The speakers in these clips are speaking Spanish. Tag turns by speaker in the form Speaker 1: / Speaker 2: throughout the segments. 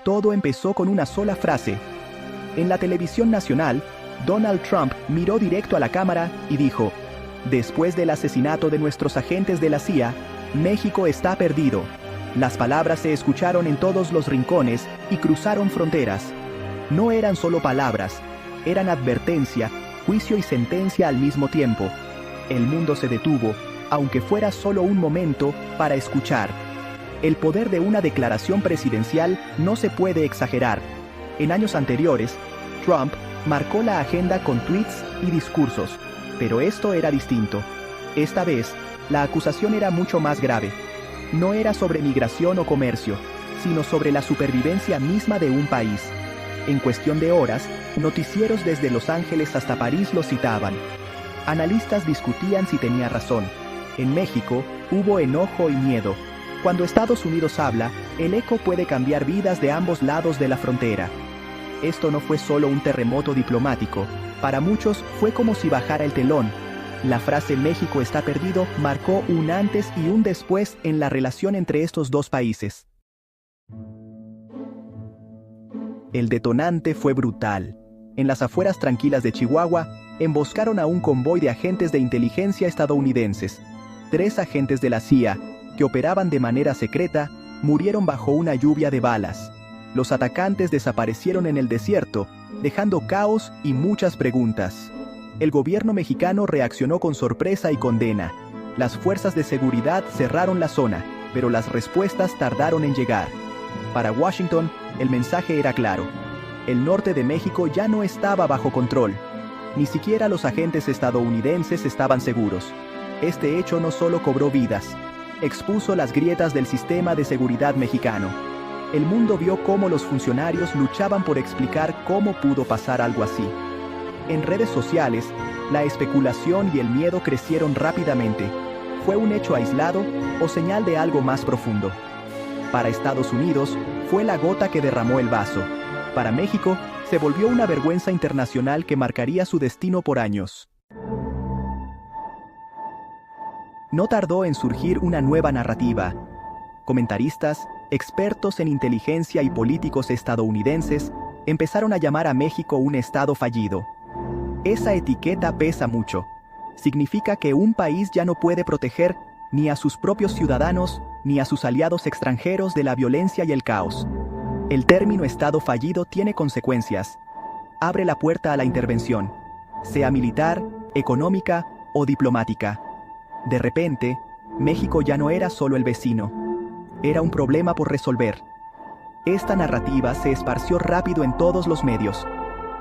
Speaker 1: Todo empezó con una sola frase. En la televisión nacional, Donald Trump miró directo a la cámara y dijo: "Después del asesinato de nuestros agentes de la CIA, México está perdido". Las palabras se escucharon en todos los rincones y cruzaron fronteras. No eran solo palabras, eran advertencia, juicio y sentencia al mismo tiempo. El mundo se detuvo, aunque fuera solo un momento, para escuchar. El poder de una declaración presidencial no se puede exagerar. En años anteriores, Trump marcó la agenda con tweets y discursos, pero esto era distinto. Esta vez, la acusación era mucho más grave. No era sobre migración o comercio, sino sobre la supervivencia misma de un país. En cuestión de horas, noticieros desde Los Ángeles hasta París lo citaban. Analistas discutían si tenía razón. En México, hubo enojo y miedo. Cuando Estados Unidos habla, el eco puede cambiar vidas de ambos lados de la frontera. Esto no fue solo un terremoto diplomático. Para muchos fue como si bajara el telón. La frase "México está perdido" marcó un antes y un después en la relación entre estos dos países. El detonante fue brutal. En las afueras tranquilas de Chihuahua, emboscaron a un convoy de agentes de inteligencia estadounidenses. 3 agentes de la CIA, que operaban de manera secreta, murieron bajo una lluvia de balas. Los atacantes desaparecieron en el desierto, dejando caos y muchas preguntas. El gobierno mexicano reaccionó con sorpresa y condena. Las fuerzas de seguridad cerraron la zona, pero las respuestas tardaron en llegar. Para Washington, el mensaje era claro. El norte de México ya no estaba bajo control. Ni siquiera los agentes estadounidenses estaban seguros. Este hecho no solo cobró vidas, expuso las grietas del sistema de seguridad mexicano. El mundo vio cómo los funcionarios luchaban por explicar cómo pudo pasar algo así. En redes sociales, la especulación y el miedo crecieron rápidamente. ¿Fue un hecho aislado o señal de algo más profundo? Para Estados Unidos, fue la gota que derramó el vaso. Para México, se volvió una vergüenza internacional que marcaría su destino por años. No tardó en surgir una nueva narrativa. Comentaristas, expertos en inteligencia y políticos estadounidenses empezaron a llamar a México un estado fallido. Esa etiqueta pesa mucho. Significa que un país ya no puede proteger ni a sus propios ciudadanos ni a sus aliados extranjeros de la violencia y el caos. El término estado fallido tiene consecuencias. Abre la puerta a la intervención, sea militar, económica o diplomática. De repente, México ya no era solo el vecino. Era un problema por resolver. Esta narrativa se esparció rápido en todos los medios.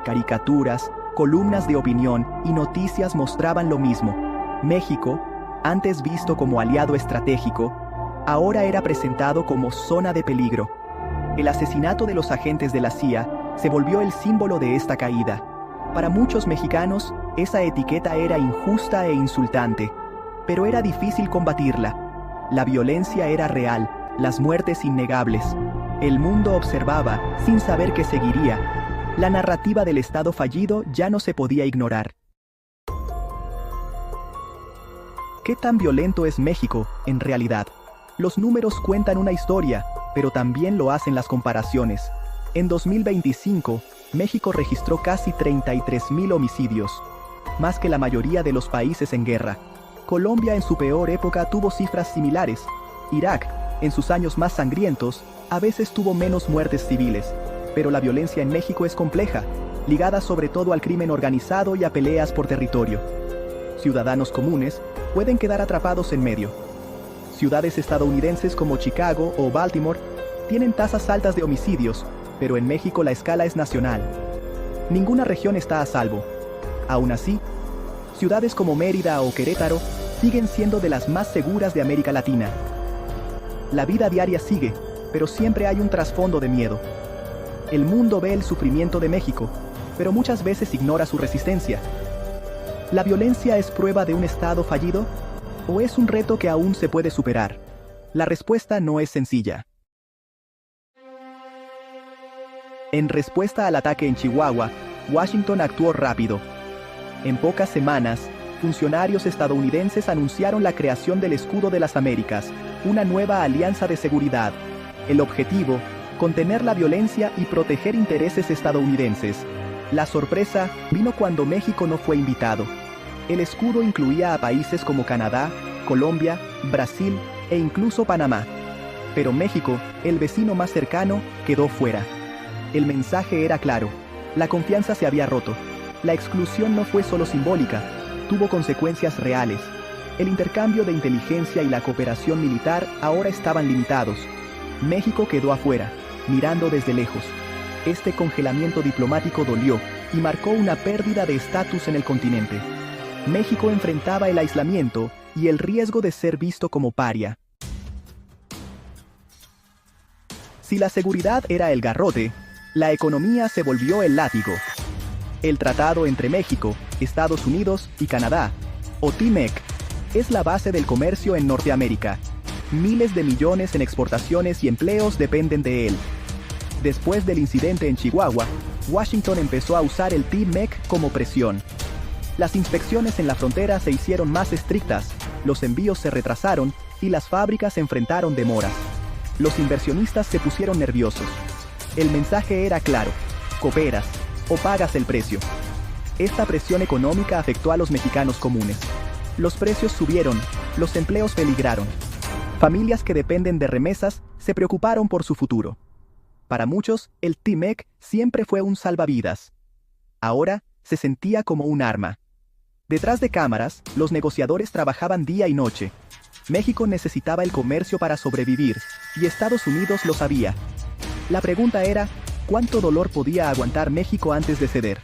Speaker 1: Caricaturas, columnas de opinión y noticias mostraban lo mismo. México, antes visto como aliado estratégico, ahora era presentado como zona de peligro. El asesinato de los agentes de la CIA se volvió el símbolo de esta caída. Para muchos mexicanos, esa etiqueta era injusta e insultante, pero era difícil combatirla. La violencia era real, las muertes innegables. El mundo observaba, sin saber qué seguiría. La narrativa del Estado fallido ya no se podía ignorar. ¿Qué tan violento es México, en realidad? Los números cuentan una historia, pero también lo hacen las comparaciones. En 2025, México registró casi 33,000 homicidios, más que la mayoría de los países en guerra. Colombia en su peor época tuvo cifras similares. Irak, en sus años más sangrientos, a veces tuvo menos muertes civiles. Pero la violencia en México es compleja, ligada sobre todo al crimen organizado y a peleas por territorio. Ciudadanos comunes pueden quedar atrapados en medio. Ciudades estadounidenses como Chicago o Baltimore tienen tasas altas de homicidios, pero en México la escala es nacional. Ninguna región está a salvo. Aún así, ciudades como Mérida o Querétaro siguen siendo de las más seguras de América Latina. La vida diaria sigue, pero siempre hay un trasfondo de miedo. El mundo ve el sufrimiento de México, pero muchas veces ignora su resistencia. ¿La violencia es prueba de un Estado fallido? ¿O es un reto que aún se puede superar? La respuesta no es sencilla. En respuesta al ataque en Chihuahua, Washington actuó rápido. En pocas semanas, funcionarios estadounidenses anunciaron la creación del Escudo de las Américas, una nueva alianza de seguridad. El objetivo, contener la violencia y proteger intereses estadounidenses. La sorpresa vino cuando México no fue invitado. El escudo incluía a países como Canadá, Colombia, Brasil e incluso Panamá. Pero México, el vecino más cercano, quedó fuera. El mensaje era claro. La confianza se había roto. La exclusión no fue solo simbólica, tuvo consecuencias reales. El intercambio de inteligencia y la cooperación militar ahora estaban limitados. México quedó afuera, mirando desde lejos. Este congelamiento diplomático dolió y marcó una pérdida de estatus en el continente. México enfrentaba el aislamiento y el riesgo de ser visto como paria. Si la seguridad era el garrote, la economía se volvió el látigo. El tratado entre México, Estados Unidos y Canadá, o TMEC, es la base del comercio en Norteamérica. Miles de millones en exportaciones y empleos dependen de él. Después del incidente en Chihuahua, Washington empezó a usar el TMEC como presión. Las inspecciones en la frontera se hicieron más estrictas, los envíos se retrasaron y las fábricas enfrentaron demoras. Los inversionistas se pusieron nerviosos. El mensaje era claro: cooperas o pagas el precio. Esta presión económica afectó a los mexicanos comunes. Los precios subieron, los empleos peligraron. Familias que dependen de remesas se preocuparon por su futuro. Para muchos, el TMEC siempre fue un salvavidas. Ahora, se sentía como un arma. Detrás de cámaras, los negociadores trabajaban día y noche. México necesitaba el comercio para sobrevivir, y Estados Unidos lo sabía. La pregunta era, ¿cuánto dolor podía aguantar México antes de ceder?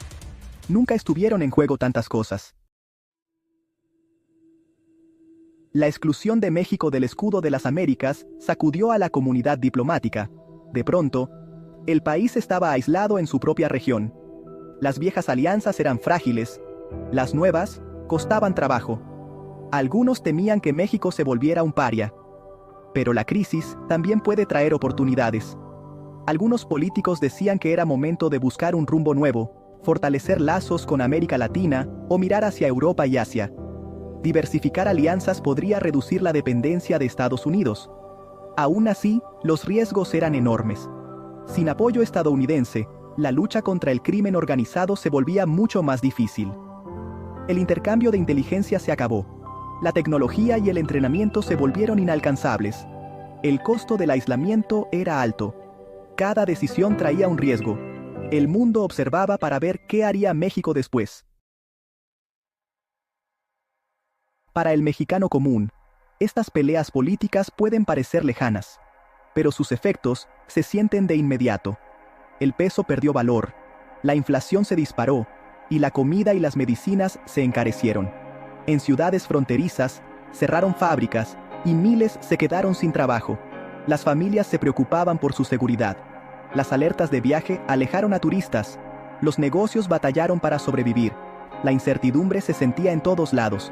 Speaker 1: Nunca estuvieron en juego tantas cosas. La exclusión de México del escudo de las Américas sacudió a la comunidad diplomática. De pronto, el país estaba aislado en su propia región. Las viejas alianzas eran frágiles, las nuevas costaban trabajo. Algunos temían que México se volviera un paria. Pero la crisis también puede traer oportunidades. Algunos políticos decían que era momento de buscar un rumbo nuevo, fortalecer lazos con América Latina o mirar hacia Europa y Asia. Diversificar alianzas podría reducir la dependencia de Estados Unidos. Aún así, los riesgos eran enormes. Sin apoyo estadounidense, la lucha contra el crimen organizado se volvía mucho más difícil. El intercambio de inteligencia se acabó. La tecnología y el entrenamiento se volvieron inalcanzables. El costo del aislamiento era alto. Cada decisión traía un riesgo. El mundo observaba para ver qué haría México después. Para el mexicano común, estas peleas políticas pueden parecer lejanas, pero sus efectos se sienten de inmediato. El peso perdió valor, la inflación se disparó, y la comida y las medicinas se encarecieron. En ciudades fronterizas, cerraron fábricas, y miles se quedaron sin trabajo. Las familias se preocupaban por su seguridad. Las alertas de viaje alejaron a turistas. Los negocios batallaron para sobrevivir. La incertidumbre se sentía en todos lados.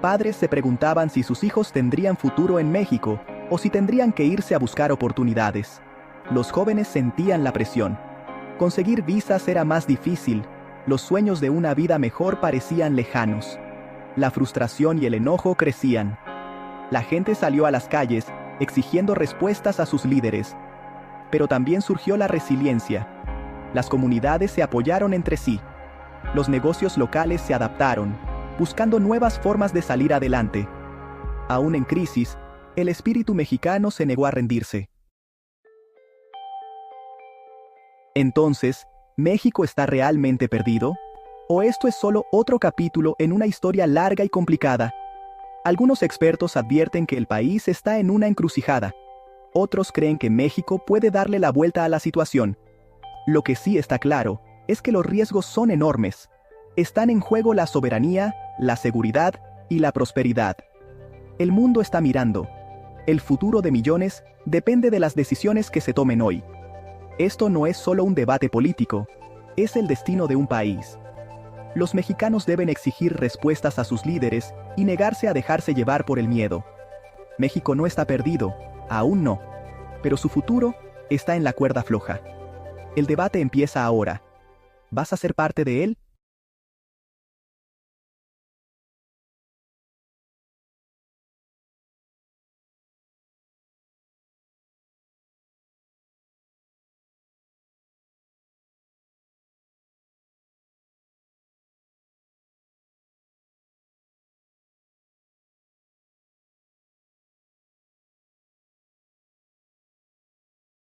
Speaker 1: Padres se preguntaban si sus hijos tendrían futuro en México o si tendrían que irse a buscar oportunidades. Los jóvenes sentían la presión. Conseguir visas era más difícil. Los sueños de una vida mejor parecían lejanos. La frustración y el enojo crecían. La gente salió a las calles, exigiendo respuestas a sus líderes. Pero también surgió la resiliencia. Las comunidades se apoyaron entre sí. Los negocios locales se adaptaron, buscando nuevas formas de salir adelante. Aún en crisis, el espíritu mexicano se negó a rendirse. Entonces, ¿México está realmente perdido? ¿O esto es solo otro capítulo en una historia larga y complicada? Algunos expertos advierten que el país está en una encrucijada. Otros creen que México puede darle la vuelta a la situación. Lo que sí está claro es que los riesgos son enormes. Están en juego la soberanía, la seguridad y la prosperidad. El mundo está mirando. El futuro de millones depende de las decisiones que se tomen hoy. Esto no es solo un debate político, es el destino de un país. Los mexicanos deben exigir respuestas a sus líderes y negarse a dejarse llevar por el miedo. México no está perdido, aún no, pero su futuro está en la cuerda floja. El debate empieza ahora. ¿Vas a ser parte de él?